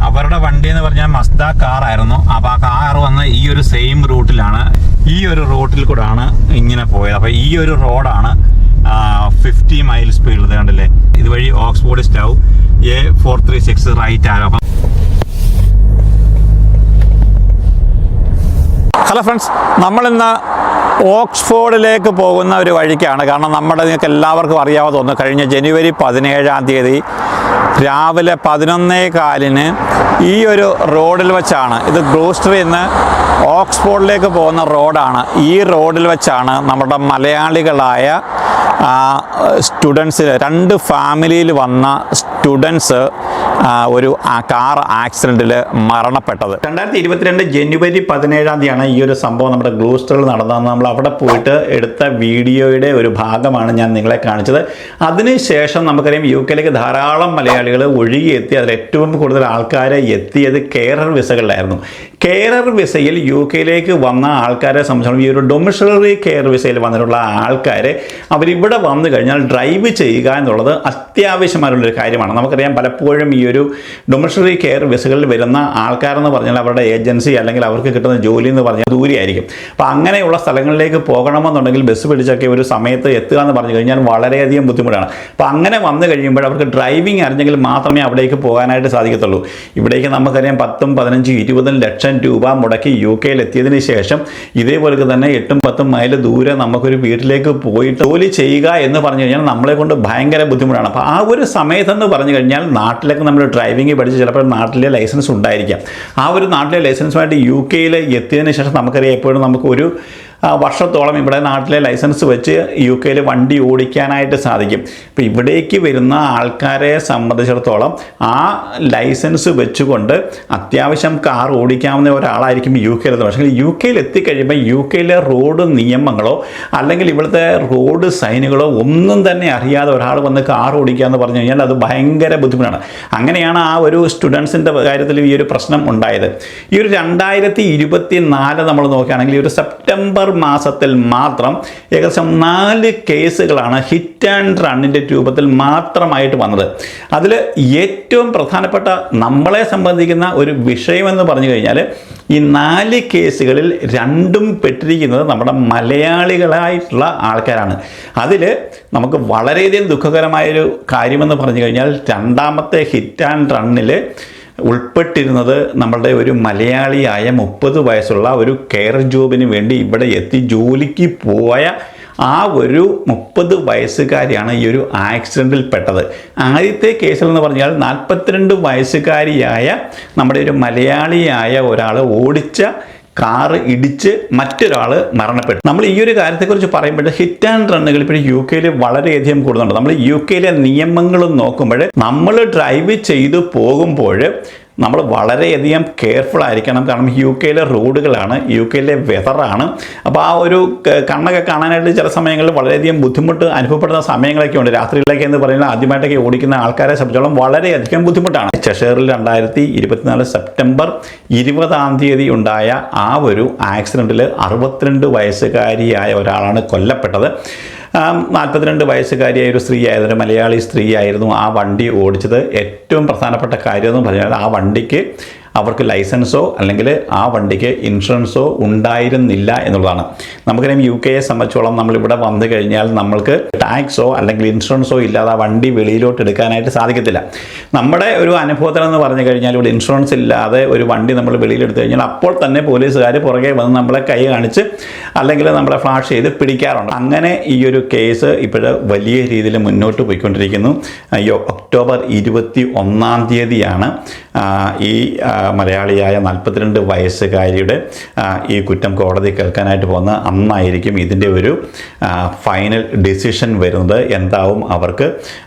അവരുടെ വണ്ടി എന്ന് പറഞ്ഞാൽ മസ്ത കാറായിരുന്നു. അപ്പോൾ ആ കാർ വന്ന് ഈ ഒരു സെയിം റൂട്ടിലാണ്, ഈ ഒരു റൂട്ടിൽ കൂടാണ് ഇങ്ങനെ പോയത്. അപ്പോൾ ഈ ഒരു റോഡാണ് 50 മൈൽ സ്പീഡിൽ കണ്ടില്ലേ. ഇതുവഴി Oxford Stow A436 right arrow. Hello friends, നമ്മളിന്ന് ഓക്സ്ഫോർഡിലേക്ക് പോകുന്ന ഒരു വഴിക്കാണ്. കാരണം നിങ്ങൾക്ക് എല്ലാവർക്കും അറിയാതെ തോന്നുന്നു, കഴിഞ്ഞ ജനുവരി 17 രാവിലെ 11:15 ഈ ഒരു റോഡിൽ വെച്ചാണ്, ഇത് ഗ്ലൂസ്റ്ററിൽ നിന്ന് ഓക്സ്ഫോർഡിലേക്ക് പോകുന്ന റോഡാണ്. ഈ റോഡിൽ വെച്ചാണ് നമ്മുടെ മലയാളികളായ സ്റ്റുഡൻസിൽ 2 ഫാമിലിയിൽ വന്ന സ്റ്റുഡൻസ് ഒരു കാർ ആക്സിഡൻറ്റിൽ മരണപ്പെട്ടത്. 2022 ജനുവരി 17 ഈ ഒരു സംഭവം നമ്മുടെ ഗ്ലൂസ്റ്ററിൽ നടന്നതെന്ന് നമ്മൾ അവിടെ പോയിട്ട് എടുത്ത വീഡിയോയുടെ ഒരു ഭാഗമാണ് ഞാൻ നിങ്ങളെ കാണിച്ചത്. അതിനുശേഷം നമുക്കറിയാം UK ധാരാളം മലയാളികൾ ഒഴുകിയെത്തി. അതിൽ ഏറ്റവും കൂടുതൽ ആൾക്കാരെ എത്തിയത് കെയറർ വിസകളിലായിരുന്നു. കെയറർ വിസയിൽ UK വന്ന ആൾക്കാരെ സംബന്ധിച്ചിടത്തോളം, ഈ ഒരു ഡൊമിസിലറി കെയർ വിസയിൽ വന്നിട്ടുള്ള ആൾക്കാർ അവരിവിടെ വന്നു കഴിഞ്ഞാൽ ഡ്രൈവ് ചെയ്യുക എന്നുള്ളത് അത്യാവശ്യമായിട്ടുള്ളൊരു കാര്യമാണ്. നമുക്കറിയാം പലപ്പോഴും ഈ ഒരു ഡൊമിസിലറി കെയർ വിസകളിൽ വരുന്ന ആൾക്കാരെന്ന് പറഞ്ഞാൽ അവരുടെ ഏജൻസി അല്ലെങ്കിൽ അവർക്ക് കിട്ടുന്ന ജോലി എന്ന് പറഞ്ഞാൽ ദൂരെയായിരിക്കും. അപ്പോൾ അങ്ങനെയുള്ള സ്ഥലങ്ങളിലേക്ക് പോകണമെന്നുണ്ടെങ്കിൽ ബസ് പിടിച്ചൊക്കെ ഒരു സമയത്ത് എത്തുക എന്ന് പറഞ്ഞു കഴിഞ്ഞാൽ വളരെയധികം ബുദ്ധിമുട്ടാണ്. അപ്പോൾ അങ്ങനെ വന്നു കഴിയുമ്പോൾ അവർക്ക് ഡ്രൈവിംഗ് അറിഞ്ഞെങ്കിൽ മാത്രമേ അവിടേക്ക് പോകാനായിട്ട് സാധിക്കത്തുള്ളൂ. ഇവിടേക്ക് നമുക്കറിയാം 10, 15, 20 ലക്ഷം രൂപ മുടക്കി UK എത്തിയതിന് ശേഷം ഇതേപോലെ തന്നെ 8, 10 മൈൽ ദൂരെ നമുക്കൊരു വീട്ടിലേക്ക് പോയിട്ട് ജോലി ചെയ്യുക എന്ന് പറഞ്ഞു കഴിഞ്ഞാൽ നമ്മളെ കൊണ്ട് ഭയങ്കര ബുദ്ധിമുട്ടാണ്. അപ്പോൾ ആ ഒരു സമയത്തെന്ന് പറഞ്ഞു കഴിഞ്ഞാൽ നാട്ടിലേക്ക് നമ്മൾ ഡ്രൈവിംഗ് പഠിച്ച് ചിലപ്പോൾ നാട്ടിലെ ലൈസൻസ് ഉണ്ടായിരിക്കാം. ആ ഒരു നാട്ടിലെ ലൈസൻസുമായിട്ട് UK എത്തിയതിന് ശേഷം നമുക്കറിയാം എപ്പോഴും നമുക്കൊരു വർഷത്തോളം ഇവിടെ നാട്ടിലെ ലൈസൻസ് വെച്ച് UK വണ്ടി ഓടിക്കാനായിട്ട് സാധിക്കും. ഇപ്പോൾ ഇവിടേക്ക് വരുന്ന ആൾക്കാരെ സംബന്ധിച്ചിടത്തോളം ആ ലൈസൻസ് വെച്ചുകൊണ്ട് അത്യാവശ്യം കാർ ഓടിക്കാവുന്ന ഒരാളായിരിക്കും UK പക്ഷേ UK എത്തിക്കഴിയുമ്പോൾ UK റോഡ് നിയമങ്ങളോ അല്ലെങ്കിൽ ഇവിടുത്തെ റോഡ് സൈനുകളോ ഒന്നും തന്നെ അറിയാതെ ഒരാൾ വന്ന് കാർ ഓടിക്കുക എന്ന് പറഞ്ഞു കഴിഞ്ഞാൽ അത് ഭയങ്കര ബുദ്ധിമുട്ടാണ്. അങ്ങനെയാണ് ആ ഒരു സ്റ്റുഡൻസിൻ്റെ കാര്യത്തിൽ ഈ ഒരു പ്രശ്നം ഉണ്ടായത്. ഈ ഒരു 2024 നമ്മൾ നോക്കുകയാണെങ്കിൽ ഈ ഒരു സെപ്റ്റംബർ മാസത്തിൽ മാത്രം ഏകദേശം 4 കേസുകളാണ് ഹിറ്റ് ആൻഡ് റണ്ണിൻ്റെ രൂപത്തിൽ മാത്രമായിട്ട് വന്നത്. അതിൽ ഏറ്റവും പ്രധാനപ്പെട്ട നമ്മളെ സംബന്ധിക്കുന്ന ഒരു വിഷയമെന്ന് പറഞ്ഞു കഴിഞ്ഞാൽ ഈ 4 കേസുകളിൽ 2 പെട്ടിരിക്കുന്നത് നമ്മുടെ മലയാളികളായിട്ടുള്ള ആൾക്കാരാണ്. അതിൽ നമുക്ക് വളരെയധികം ദുഃഖകരമായൊരു കാര്യമെന്ന് പറഞ്ഞു കഴിഞ്ഞാൽ രണ്ടാമത്തെ ഹിറ്റ് ആൻഡ് റണ്ണിൽ ഉൾപ്പെട്ടിരുന്നത് നമ്മളുടെ ഒരു മലയാളിയായ 30 വയസ്സുള്ള ഒരു കെയർ ജോബിന് വേണ്ടി ഇവിടെ എത്തി ജോലിക്ക് പോയ ആ ഒരു 30 വയസ്സുകാരിയാണ് ഈ ഒരു ആക്സിഡൻറ്റിൽ പെട്ടത്. ആദ്യത്തെ കേസിലെന്ന് പറഞ്ഞാൽ 42 വയസ്സുകാരിയായ നമ്മുടെ ഒരു മലയാളിയായ ഒരാൾ ഓടിച്ച കാറ് ഇടിച്ച് മറ്റൊരാൾ മരണപ്പെട്ടു. നമ്മൾ ഈ ഒരു കാര്യത്തെക്കുറിച്ച് പറയുമ്പോൾ ഹിറ്റ് ആൻഡ് റണ്ണുകൾ ഇപ്പോൾ UK വളരെയധികം കൂടുന്നുണ്ട്. നമ്മൾ UK നിയമങ്ങളും നോക്കുമ്പോൾ നമ്മൾ ഡ്രൈവ് ചെയ്തു പോകുമ്പോൾ നമ്മൾ വളരെയധികം കെയർഫുൾ ആയിരിക്കണം. കാരണം UK റോഡുകളാണ്, UK വെതറാണ്. അപ്പോൾ ആ ഒരു കണ്ണൊക്കെ കാണാനായിട്ട് ചില സമയങ്ങളിൽ വളരെയധികം ബുദ്ധിമുട്ട് അനുഭവപ്പെടുന്ന സമയങ്ങളൊക്കെ ഉണ്ട്. രാത്രിയിലേക്ക് എന്ന് പറയുന്നത് ആദ്യമായിട്ടൊക്കെ ഓടിക്കുന്ന ആൾക്കാരെ സംബന്ധിച്ചോളം വളരെയധികം ബുദ്ധിമുട്ടാണ്. ചെഷറിൽ 2024 സെപ്റ്റംബർ 20 ഉണ്ടായ ആ ഒരു ആക്സിഡൻറ്റിൽ 62 വയസ്സുകാരിയായ ഒരാളാണ് കൊല്ലപ്പെട്ടത്. 42 വയസ്സുകാരിയായ ഒരു സ്ത്രീ ആയിരുന്നു, ഒരു മലയാളി സ്ത്രീ ആയിരുന്നു ആ വണ്ടി ഓടിച്ചത്. ഏറ്റവും പ്രധാനപ്പെട്ട കാര്യമെന്ന് പറഞ്ഞാൽ ആ വണ്ടിക്ക് അവർക്ക് ലൈസൻസോ അല്ലെങ്കിൽ ആ വണ്ടിക്ക് ഇൻഷുറൻസോ ഉണ്ടായിരുന്നില്ല എന്നുള്ളതാണ്. നമുക്കറിയാം UK സംബന്ധിച്ചോളം നമ്മളിവിടെ വന്നു കഴിഞ്ഞാൽ നമ്മൾക്ക് ടാക്സോ അല്ലെങ്കിൽ ഇൻഷുറൻസോ ഇല്ലാതെ ആ വണ്ടി വെളിയിലോട്ട് എടുക്കാനായിട്ട് സാധിക്കത്തില്ല. നമ്മുടെ ഒരു അനുഭവത്തിലെന്ന് പറഞ്ഞു കഴിഞ്ഞാൽ ഇവിടെ ഇൻഷുറൻസ് ഇല്ലാതെ ഒരു വണ്ടി നമ്മൾ വെളിയിലെടുത്തു കഴിഞ്ഞാൽ അപ്പോൾ തന്നെ പോലീസുകാർ പുറകെ വന്ന് നമ്മളെ കൈ കാണിച്ച് അല്ലെങ്കിൽ നമ്മളെ ഫ്ലാഷ് ചെയ്ത് പിടിക്കാറുണ്ട്. അങ്ങനെ ഈ ഒരു കേസ് ഇപ്പോൾ വലിയ രീതിയിൽ മുന്നോട്ട് പോയിക്കൊണ്ടിരിക്കുന്നു. ഒക്ടോബർ 21 ഈ മലയാളിയായ 42 വയസ്സുകാരിയുടെ ഈ കുറ്റം കോടതി കേൾക്കാനായിട്ട് പോകുന്ന അന്നായിരിക്കും ഇതിൻ്റെ ഒരു ഫൈനൽ ഡിസിഷൻ വരുന്നത്. എന്താവും അവർക്ക്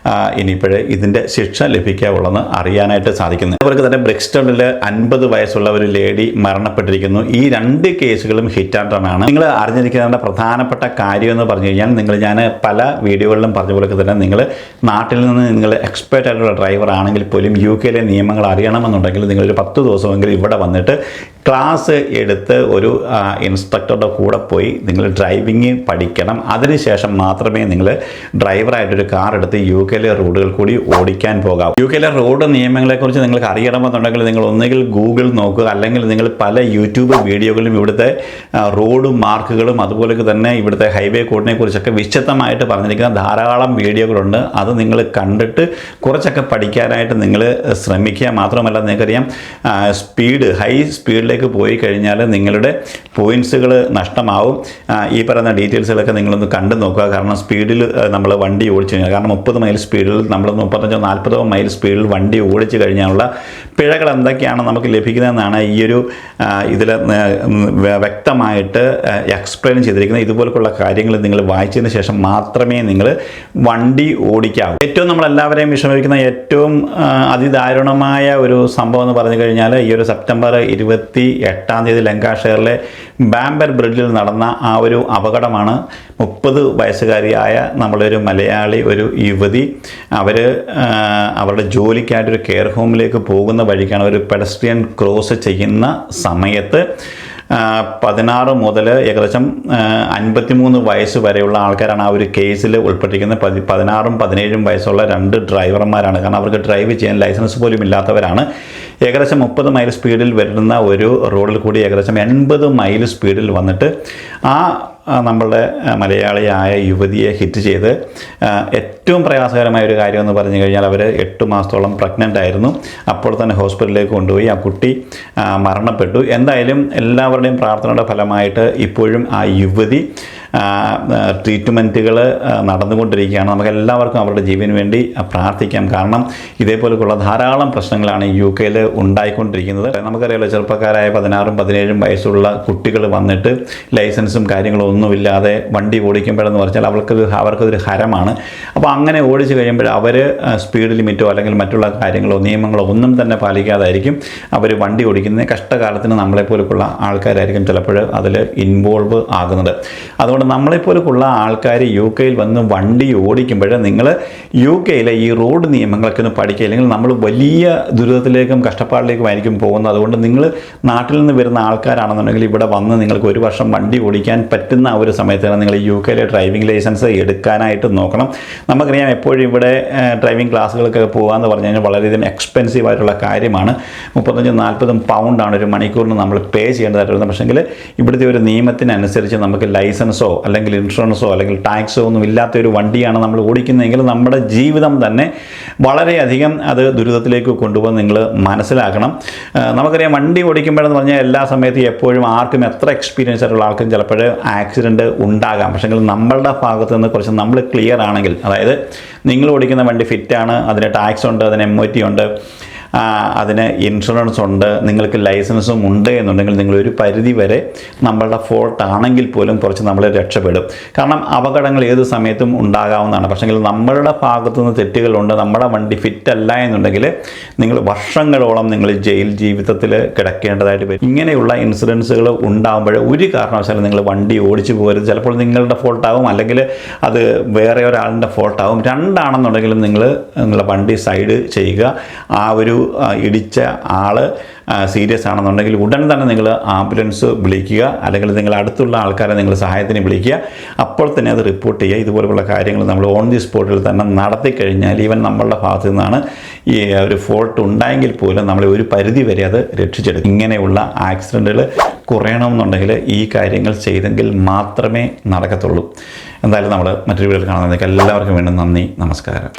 ഇനിയിപ്പോൾ ഇതിൻ്റെ ശിക്ഷ ലഭിക്കാവുള്ളതെന്ന് അറിയാനായിട്ട് സാധിക്കുന്നു. അവർക്ക് തന്നെ ബ്രിക്സ്റ്റണിൽ 50 വയസ്സുള്ള ഒരു ലേഡി മരണപ്പെട്ടിരിക്കുന്നു. ഈ 2 കേസുകളും ഹിറ്റ് ആൻഡ് റൺ ആണ്. നിങ്ങൾ അറിഞ്ഞിരിക്കേണ്ട പ്രധാനപ്പെട്ട കാര്യമെന്ന് പറഞ്ഞു കഴിഞ്ഞാൽ ഞാൻ പല വീഡിയോകളിലും പറഞ്ഞ പോലെ തന്നെ നിങ്ങൾ നാട്ടിൽ നിന്ന് നിങ്ങൾ എക്സ്പേർട്ട് ആയിട്ടുള്ള ഡ്രൈവർ ആണെങ്കിൽ പോലും UK നിയമങ്ങൾ അറിയണം പഠിക്കണമെന്നുണ്ടെങ്കിൽ നിങ്ങളൊരു 10 ദിവസമെങ്കിലും ഇവിടെ വന്നിട്ട് ക്ലാസ് എടുത്ത് ഒരു ഇൻസ്ട്രക്ടറുടെ കൂടെ പോയി നിങ്ങൾ ഡ്രൈവിംഗ് പഠിക്കണം. അതിനുശേഷം മാത്രമേ നിങ്ങൾ ഡ്രൈവറായിട്ടൊരു കാർ എടുത്ത് UK റോഡുകൾ കൂടി ഓടിക്കാൻ പോകാവൂ. UK റോഡ് നിയമങ്ങളെക്കുറിച്ച് നിങ്ങൾക്ക് അറിയണമെന്നുണ്ടെങ്കിൽ നിങ്ങൾ ഒന്നുകിൽ ഗൂഗിൾ നോക്കുക, അല്ലെങ്കിൽ നിങ്ങൾ പല യൂട്യൂബ് വീഡിയോകളിലും ഇവിടുത്തെ റോഡ് മാർക്കുകളും അതുപോലെ തന്നെ ഇവിടുത്തെ ഹൈവേ കോഡിനെ കുറിച്ചൊക്കെ വിശദമായിട്ട് പറഞ്ഞിരിക്കുന്ന ധാരാളം വീഡിയോകളുണ്ട്. അത് നിങ്ങൾ കണ്ടിട്ട് കുറച്ചൊക്കെ പഠിക്കാനായിട്ട് നിങ്ങൾ ശ്രമിക്കുക. മാത്രമല്ല നിങ്ങൾക്കറിയാം, ഹൈ സ്പീഡിലേക്ക് പോയി കഴിഞ്ഞാൽ നിങ്ങളുടെ പോയിൻറ്റ്സുകൾ നഷ്ടമാവും. ഈ പറയുന്ന ഡീറ്റെയിൽസുകളൊക്കെ നിങ്ങളൊന്ന് കണ്ടു നോക്കുക. കാരണം സ്പീഡിൽ നമ്മൾ വണ്ടി ഓടിച്ചു കഴിഞ്ഞാൽ, കാരണം 30 മൈൽ സ്പീഡിൽ നമ്മൾ 35-40 മൈൽ സ്പീഡിൽ വണ്ടി ഓടിച്ചു കഴിഞ്ഞാലുള്ള പിഴകൾ എന്തൊക്കെയാണ് നമുക്ക് ലഭിക്കുന്നതെന്നാണ് ഈ ഒരു ഇതിൽ വ്യക്തമായിട്ട് എക്സ്പ്ലെയിൻ ചെയ്തിരിക്കുന്നത്. ഇതുപോലുള്ള കാര്യങ്ങൾ നിങ്ങൾ വായിച്ചതിന് ശേഷം മാത്രമേ നിങ്ങൾ വണ്ടി ഓടിക്കാവൂ. ഏറ്റവും നമ്മളെല്ലാവരെയും വിഷമിക്കുന്ന ഏറ്റവും അതിദാരുണമായ ഒരു സംഭവം എന്ന് പറഞ്ഞു കഴിഞ്ഞാൽ ഈ ഒരു സെപ്റ്റംബർ 28 ലങ്കാഷെയറിലെ ബാംബർ ബ്രിഡ്ജിൽ നടന്ന ആ ഒരു അപകടമാണ്. 30 വയസ്സുകാരിയായ നമ്മളൊരു മലയാളി ഒരു യുവതി, അവരുടെ ജോലിക്കായിട്ടൊരു കെയർ ഹോമിലേക്ക് പോകുന്ന വഴിക്കാണ് ഒരു പെഡസ്ട്രിയൻ ക്രോസ് ചെയ്യുന്ന സമയത്ത് 16 മുതൽ ഏകദേശം 53 വയസ്സ് വരെയുള്ള ആൾക്കാരാണ് ആ ഒരു കേസിൽ ഉൾപ്പെട്ടിരിക്കുന്നത്. 16ഉം 17ഉം വയസ്സുള്ള 2 ഡ്രൈവർമാരാണ്. കാരണം അവർക്ക് ഡ്രൈവ് ചെയ്യാൻ ലൈസൻസ് പോലും ഇല്ലാത്തവരാണ്. ഏകദേശം 30 മൈൽ സ്പീഡിൽ വരുന്ന ഒരു റോഡിൽ കൂടി ഏകദേശം 80 മൈൽ സ്പീഡിൽ വന്നിട്ട് നമ്മളുടെ മലയാളിയായ യുവതിയെ ഹിറ്റ് ചെയ്ത് ഏറ്റവും പ്രയാസകരമായ ഒരു കാര്യം എന്ന് പറഞ്ഞു കഴിഞ്ഞാൽ അവർ 8 മാസത്തോളം പ്രഗ്നൻ്റ് ആയിരുന്നു. അപ്പോൾ തന്നെ ഹോസ്പിറ്റലിലേക്ക് കൊണ്ടുപോയി. ആ കുട്ടി മരണപ്പെട്ടു. എന്തായാലും എല്ലാവരുടെയും പ്രാർത്ഥനയുടെ ഫലമായിട്ട് ഇപ്പോഴും ആ യുവതി ട്രീറ്റ്മെൻറ്റുകൾ നടന്നുകൊണ്ടിരിക്കുകയാണ്. നമുക്ക് എല്ലാവർക്കും അവരുടെ ജീവന് വേണ്ടി പ്രാർത്ഥിക്കാം. കാരണം ഇതേപോലെയുള്ള ധാരാളം പ്രശ്നങ്ങളാണ് UK ഉണ്ടായിക്കൊണ്ടിരിക്കുന്നത്. നമുക്കറിയാമല്ലോ, ചെറുപ്പക്കാരായ 16ഉം 17ഉം വയസ്സുള്ള കുട്ടികൾ വന്നിട്ട് ലൈസൻസും കാര്യങ്ങളും ഒന്നുമില്ലാതെ വണ്ടി ഓടിക്കുമ്പോഴെന്ന് പറഞ്ഞാൽ അവർക്കതൊരു ഹരമാണ്. അപ്പോൾ അങ്ങനെ ഓടിച്ചു കഴിയുമ്പോൾ അവർ സ്പീഡ് ലിമിറ്റോ അല്ലെങ്കിൽ മറ്റുള്ള കാര്യങ്ങളോ നിയമങ്ങളോ ഒന്നും തന്നെ പാലിക്കാതായിരിക്കും അവർ വണ്ടി ഓടിക്കുന്നത്. കഷ്ടകാലത്തിന് നമ്മളെപ്പോലുള്ള ആൾക്കാരായിരിക്കും ചിലപ്പോൾ അതിൽ ഇൻവോൾവ് ആകുന്നത്. അതുകൊണ്ട് നമ്മളെപ്പോലുള്ള ആൾക്കാർ UK വന്ന് വണ്ടി ഓടിക്കുമ്പോൾ നിങ്ങൾ UK ഈ റോഡ് നിയമങ്ങളൊക്കെ ഒന്ന് പഠിക്കുക. അല്ലെങ്കിൽ നമ്മൾ വലിയ ദുരിതത്തിലേക്കും കഷ്ടപ്പാടിലേക്കും ആയിരിക്കും പോകുന്നത്. അതുകൊണ്ട് നിങ്ങൾ നാട്ടിൽ നിന്ന് വരുന്ന ആൾക്കാരാണെന്നുണ്ടെങ്കിൽ ഇവിടെ വന്ന് നിങ്ങൾക്ക് 1 വർഷം വണ്ടി ഓടിക്കാൻ പറ്റുന്ന ഒരു സമയത്താണ് നിങ്ങൾ UK ഡ്രൈവിംഗ് ലൈസൻസ് എടുക്കാനായിട്ട് നോക്കണം. നമുക്കറിയാം, എപ്പോഴും ഇവിടെ ഡ്രൈവിംഗ് ക്ലാസ്സുകൾക്ക് പോകാമെന്ന് പറഞ്ഞു കഴിഞ്ഞാൽ വളരെയധികം എക്സ്പെൻസീവ് ആയിട്ടുള്ള കാര്യമാണ്. 35-40 പൗണ്ടാണ് ഒരു മണിക്കൂറിന് നമ്മൾ പേ ചെയ്യേണ്ടതായിട്ട് വരുന്നത്. പക്ഷേങ്കിൽ ഇവിടുത്തെ ഒരു നിയമത്തിനനുസരിച്ച് നമുക്ക് ലൈസൻസോ അല്ലെങ്കിൽ ഇൻഷുറൻസോ അല്ലെങ്കിൽ ടാക്സോ ഒന്നും ഇല്ലാത്തൊരു വണ്ടിയാണ് നമ്മൾ ഓടിക്കുന്നതെങ്കിൽ നമ്മുടെ ജീവിതം തന്നെ വളരെയധികം അത് ദുരിതത്തിലേക്ക് കൊണ്ടുപോകാൻ നിങ്ങൾ മനസ്സിലാക്കണം. നമുക്കറിയാം, വണ്ടി ഓടിക്കുമ്പോഴെന്ന് പറഞ്ഞാൽ എല്ലാ സമയത്തും എപ്പോഴും ആർക്കും എത്ര എക്സ്പീരിയൻസ് ആയിട്ടുള്ള ആൾക്കും ചിലപ്പോൾ ആക്സിഡൻറ്റ് ഉണ്ടാകാം. പക്ഷേങ്കിൽ നമ്മളുടെ ഭാഗത്ത് നിന്ന് കുറച്ച് നമ്മൾ ക്ലിയർ ആണെങ്കിൽ, അതായത് നിങ്ങൾ ഓടിക്കുന്ന വണ്ടി ഫിറ്റാണ്, അതിന് ടാക്സ് ഉണ്ട്, അതിന് MOT ഉണ്ട്, അതിന് ഇൻഷുറൻസ് ഉണ്ട്, നിങ്ങൾക്ക് ലൈസൻസും ഉണ്ട് എന്നുണ്ടെങ്കിൽ നിങ്ങളൊരു പരിധി വരെ നമ്മളുടെ ഫോൾട്ട് ആണെങ്കിൽ പോലും കുറച്ച് നമ്മൾ രക്ഷപ്പെടും. കാരണം അപകടങ്ങൾ ഏത് സമയത്തും ഉണ്ടാകാവുന്നതാണ്. പക്ഷേങ്കിൽ നമ്മളുടെ ഭാഗത്തുനിന്ന് തെറ്റുകളുണ്ട്, നമ്മുടെ വണ്ടി ഫിറ്റല്ല എന്നുണ്ടെങ്കിൽ നിങ്ങൾ വർഷങ്ങളോളം നിങ്ങൾ ജയിൽ ജീവിതത്തിൽ കിടക്കേണ്ടതായിട്ട് വരും. ഇങ്ങനെയുള്ള ഇൻസിഡൻസുകൾ ഉണ്ടാകുമ്പോൾ ഒരു കാരണവശാലും നിങ്ങൾ വണ്ടി ഓടിച്ചു പോകരുത്. ചിലപ്പോൾ നിങ്ങളുടെ ഫോൾട്ടാവും, അല്ലെങ്കിൽ അത് വേറെ ഒരാളുടെ ഫോൾട്ടാവും. രണ്ടാണെന്നുണ്ടെങ്കിലും നിങ്ങളുടെ വണ്ടി സൈഡ് ചെയ്യുക. ആ ഒരു ഇടിച്ച ആൾ സീരിയസ് ആണെന്നുണ്ടെങ്കിൽ ഉടൻ തന്നെ നിങ്ങൾ ആംബുലൻസ് വിളിക്കുക, അല്ലെങ്കിൽ നിങ്ങൾ അടുത്തുള്ള ആൾക്കാരെ നിങ്ങൾ സഹായത്തിന് വിളിക്കുക. അപ്പോൾ തന്നെ അത് റിപ്പോർട്ട് ചെയ്യുക. ഇതുപോലുള്ള കാര്യങ്ങൾ നമ്മൾ ഓൺ ദി സ്പോട്ടിൽ തന്നെ നടത്തിക്കഴിഞ്ഞാൽ ഈവൻ നമ്മളുടെ ഭാഗത്തു നിന്നാണ് ഈ ഒരു ഫോൾട്ട് ഉണ്ടായെങ്കിൽ പോലും നമ്മളെ ഒരു പരിധി വരെ അത് രക്ഷിച്ചെടുക്കും. ഇങ്ങനെയുള്ള ആക്സിഡൻറ്റുകൾ കുറയണമെന്നുണ്ടെങ്കിൽ ഈ കാര്യങ്ങൾ ചെയ്തെങ്കിൽ മാത്രമേ നടക്കത്തുള്ളൂ. എന്തായാലും നമ്മൾ മറ്റൊരു വീഡിയോയിൽ കാണുന്നതിലേക്ക് എല്ലാവർക്കും വീണ്ടും നന്ദി, നമസ്കാരം.